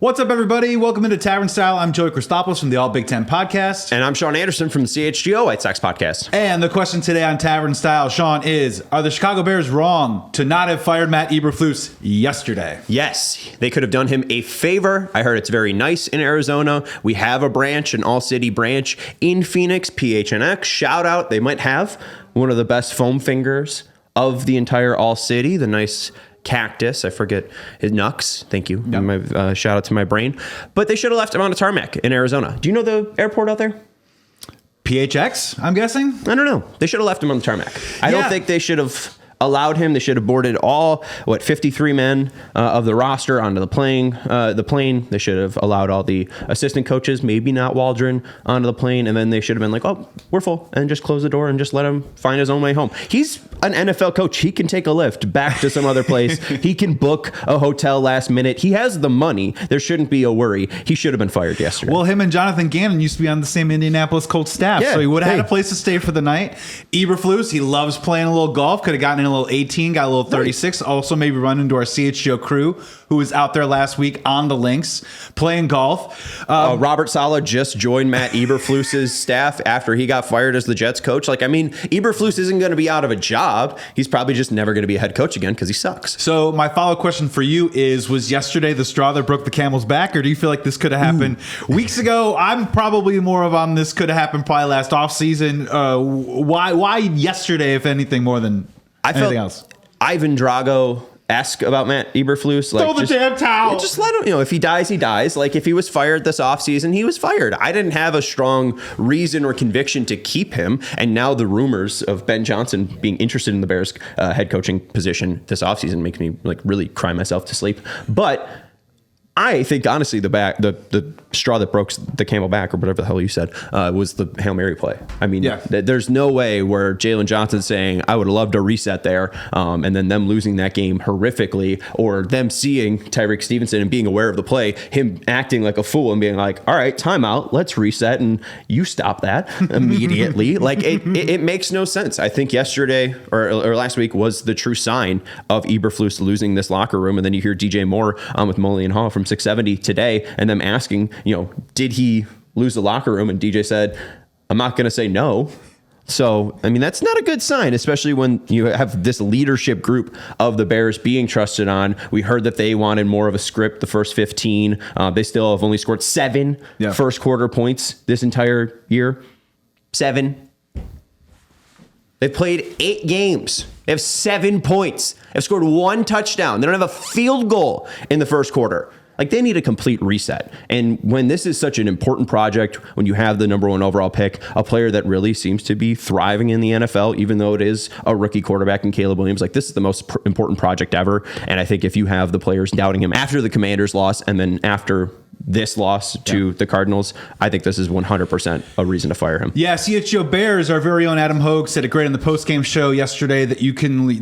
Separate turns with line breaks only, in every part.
What's up, everybody? Welcome into Tavern Style. I'm Joey Christopolous from the All Big Ten podcast.
And I'm Sean Anderson from the CHGO White Sox podcast.
And the question today on Tavern Style, Sean, is, are the Chicago Bears wrong to not have fired Matt Eberflus yesterday?
Yes, they could have done him a favor. I heard it's very nice in Arizona. We have a branch, an ALLCITY branch in Phoenix, PHNX. Shout out. They might have one of the best foam fingers of the entire ALLCITY, the nice cactus. I forget his Nux. Thank you. Yep. My shout out to my brain. But they should have left him on a tarmac in Arizona. Do you know the airport out there?
PHX, I'm guessing?
I don't know. They should have left him on the tarmac. I don't think they should have allowed him. They should have boarded all 53 men of the roster onto the plane. They should have allowed all the assistant coaches, maybe not Waldron, onto the plane, and then they should have been like, "Oh, we're full," and just close the door and just let him find his own way home. He's an NFL coach. He can take a lift back to some other place. He can book a hotel last minute. He has the money. There shouldn't be a worry. He should have been fired yesterday.
Well, him and Jonathan Gannon used to be on the same Indianapolis Colts staff, so he would have had a place to stay for the night. Eberflus, he loves playing a little golf. Could have gotten in a little 18, got a little 36. Right. Also, maybe run into our CHGO crew who was out there last week on the links playing golf.
Robert Saleh just joined Matt Eberflus's staff after he got fired as the Jets coach. Eberflus isn't going to be out of a job. He's probably just never going to be a head coach again because he sucks.
So my follow-up question for you is, was yesterday the straw that broke the camel's back, or do you feel like this could have happened weeks ago? I'm probably more of on this could have happened probably last offseason. Why yesterday, if anything, more than anything else?
Ivan Drago-esque about Matt Eberflus.
Throw the damn towel.
Just let him, if he dies, he dies. Like, if he was fired this offseason, he was fired. I didn't have a strong reason or conviction to keep him. And now the rumors of Ben Johnson being interested in the Bears head coaching position this offseason makes me really cry myself to sleep. But I think, honestly, the straw that broke the camel back, or whatever the hell you said, was the Hail Mary play. I mean, there's no way where Jalen Johnson's saying, I would have loved a reset there, and then them losing that game horrifically, or them seeing Tyreek Stevenson and being aware of the play, him acting like a fool and being like, all right, timeout, let's reset, and you stop that immediately. It makes no sense. I think yesterday or last week was the true sign of Eberflus losing this locker room, and then you hear DJ Moore with Mully and Hall from 670 today, and them asking, did he lose the locker room? And DJ said, I'm not going to say no. So, I mean, that's not a good sign, especially when you have this leadership group of the Bears being trusted on. We heard that they wanted more of a script the first 15. They still have only scored 7 first quarter points this entire year. 7. They've played 8 games. They have 7 points. They've scored 1 touchdown. They don't have a field goal in the first quarter. They need a complete reset. And when this is such an important project, when you have the number 1 overall pick, a player that really seems to be thriving in the NFL, even though it is a rookie quarterback in Caleb Williams, this is the most important project ever. And I think if you have the players doubting him after the Commanders loss and then after this loss to the Cardinals, I think this is 100% a reason to fire him.
Yeah, CHGO Bears, our very own Adam Hogue, said it great on the postgame show yesterday that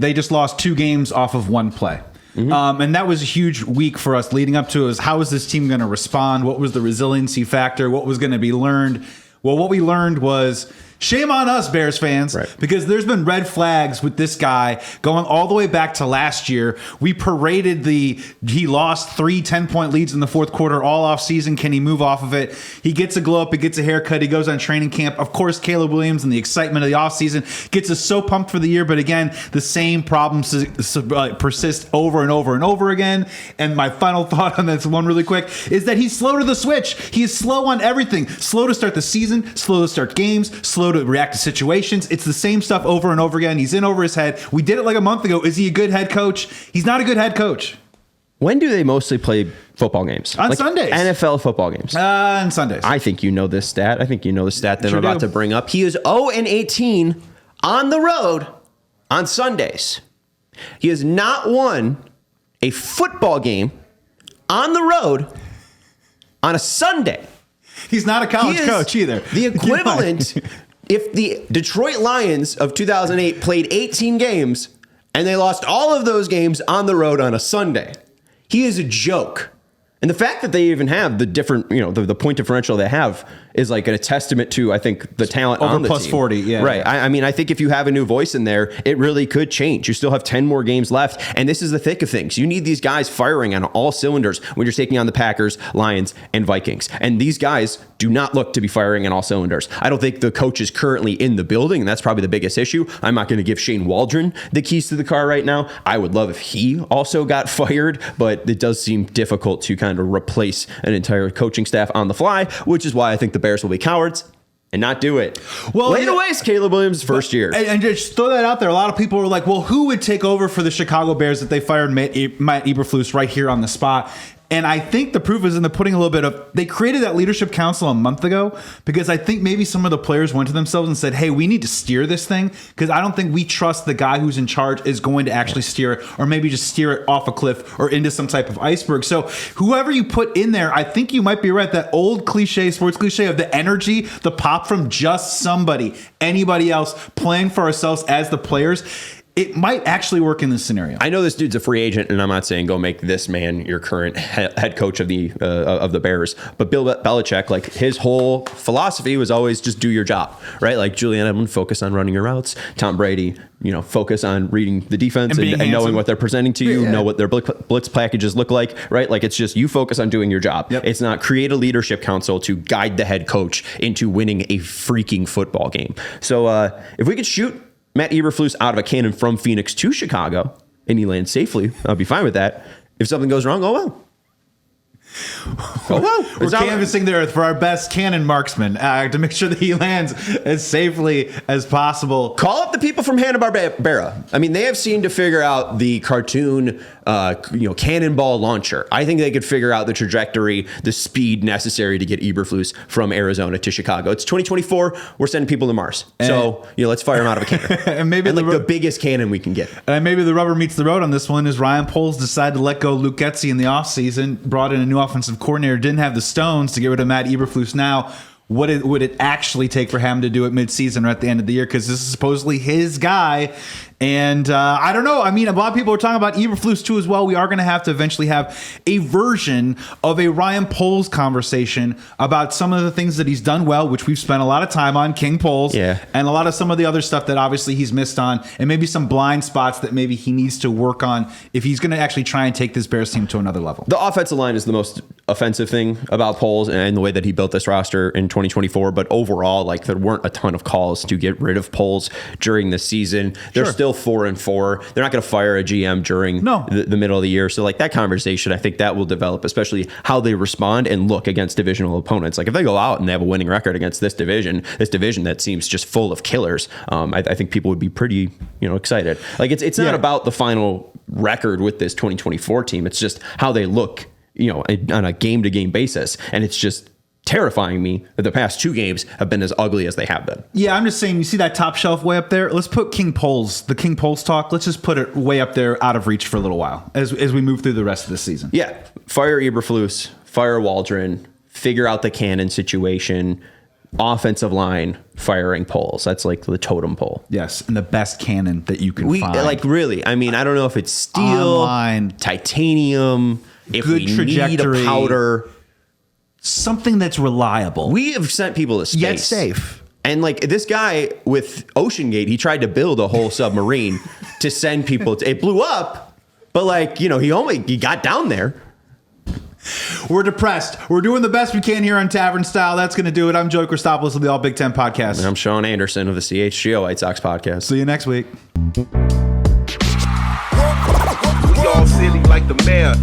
they just lost 2 games off of 1 play. Mm-hmm. And that was a huge week for us leading up to it. How is this team going to respond? What was the resiliency factor? What was going to be learned? Well, what we learned was shame on us, Bears fans, because there's been red flags with this guy going all the way back to last year. We paraded he lost 3 10-point leads in the fourth quarter all off season. Can he move off of it? He gets a glow up. He gets a haircut. He goes on training camp. Of course, Caleb Williams and the excitement of the off season gets us so pumped for the year. But again, the same problems persist over and over and over again. And my final thought on this one really quick is that he's slow to the switch. He is slow on everything. Slow to start the season, slow to start games, slow to react to situations. It's the same stuff over and over again. He's in over his head. We did it a month ago. Is he a good head coach? He's not a good head coach.
When do they mostly play football games?
On Sundays.
NFL football games.
On Sundays.
I think you know this stat. I think you know the stat that I'm about to bring up. He is 0-18 on the road on Sundays. He has not won a football game on the road on a Sunday.
He's not a college coach either.
The equivalent, if the Detroit Lions of 2008 played 18 games and they lost all of those games on the road on a Sunday, he is a joke. And the fact that they even have the different, the point differential they have is like a testament to, I think, the talent
over
on the
plus
team.
40. Yeah.
Right. Yeah. I mean, I think if you have a new voice in there, it really could change. You still have 10 more games left. And this is the thick of things. You need these guys firing on all cylinders when you're taking on the Packers, Lions, and Vikings. And these guys do not look to be firing on all cylinders. I don't think the coach is currently in the building, and that's probably the biggest issue. I'm not going to give Shane Waldron the keys to the car right now. I would love if he also got fired, but it does seem difficult to kind of replace an entire coaching staff on the fly, which is why I think the Bears will be cowards and not do it.
Well,
lay to waste Caleb Williams' first year.
And just throw that out there. A lot of people were like, well, who would take over for the Chicago Bears if they fired Matt Eberflus right here on the spot? And I think the proof is in the pudding a little bit of, they created that leadership council a month ago because I think maybe some of the players went to themselves and said, hey, we need to steer this thing because I don't think we trust the guy who's in charge is going to actually steer it, or maybe just steer it off a cliff or into some type of iceberg. So whoever you put in there, I think you might be right. That old cliche, sports cliche of the energy, the pop from just somebody, anybody else playing for ourselves as the players, it might actually work in this scenario.
I know this dude's a free agent, and I'm not saying go make this man your current head coach of the Bears. But Bill Belichick, like his whole philosophy was always just do your job, right? Like Julian Edelman, focus on running your routes. Tom Brady, focus on reading the defense and knowing what they're presenting to you, know what their blitz packages look like, right? Like it's just you focus on doing your job. Yep. It's not create a leadership council to guide the head coach into winning a freaking football game. So if we could shoot Matt Eberflus out of a cannon from Phoenix to Chicago and he lands safely, I'll be fine with that. If something goes wrong, oh well.
We're canvassing there for our best cannon marksman to make sure that he lands as safely as possible.
Call up the people from Hanna-Barbera. I mean, they have seemed to figure out the cartoon, cannonball launcher. I think they could figure out the trajectory, the speed necessary to get Eberflus from Arizona to Chicago. It's 2024. We're sending people to Mars. So, let's fire them out of a cannon.
and maybe
the biggest cannon we can get.
And maybe the rubber meets the road on this one is Ryan Poles decided to let go Luke Getsy in the offseason, brought in a new offensive coordinator, didn't have the stones to get rid of Matt Eberflus now. What would it actually take for him to do it midseason or at the end of the year? Because this is supposedly his guy. And I don't know. I mean, a lot of people are talking about Eberflus too as well. We are going to have to eventually have a version of a Ryan Poles conversation about some of the things that he's done well, which we've spent a lot of time on, King Poles, and a lot of some of the other stuff that obviously he's missed on, and maybe some blind spots that maybe he needs to work on if he's going to actually try and take this Bears team to another level.
The offensive line is the most offensive thing about Poles and the way that he built this roster in 2024. But overall, like there weren't a ton of calls to get rid of Poles during the season. They're still 4-4. They're not going to fire a GM during the middle of the year. So like that conversation, I think that will develop, especially how they respond and look against divisional opponents. Like if they go out and they have a winning record against this division that seems just full of killers, I think people would be pretty, excited. Like it's not about the final record with this 2024 team. It's just how they look, on a game-to-game basis. And it's just terrifying me that the past two games have been as ugly as they have been.
Yeah, I'm just saying, you see that top shelf way up there? Let's put the King Poles talk, let's just put it way up there out of reach for a little while as we move through the rest of the season.
Yeah, fire Eberflus, fire Waldron, figure out the cannon situation, offensive line, firing Poles. That's like the totem pole.
Yes, and the best cannon that you can find.
Like really, I mean, I don't know if it's steel, titanium, if
good
we
trajectory,
need a powder.
Something that's reliable.
We have sent people to space.
Yet safe.
And like this guy with OceanGate, he tried to build a whole submarine to send people to, it blew up, but like, he got down there.
We're depressed. We're doing the best we can here on Tavern Style. That's going to do it. I'm Joey Christopolous of the All Big Ten Podcast.
And I'm Sean Anderson of the CHGO White Sox Podcast.
See you next week.
We all silly like the mayor.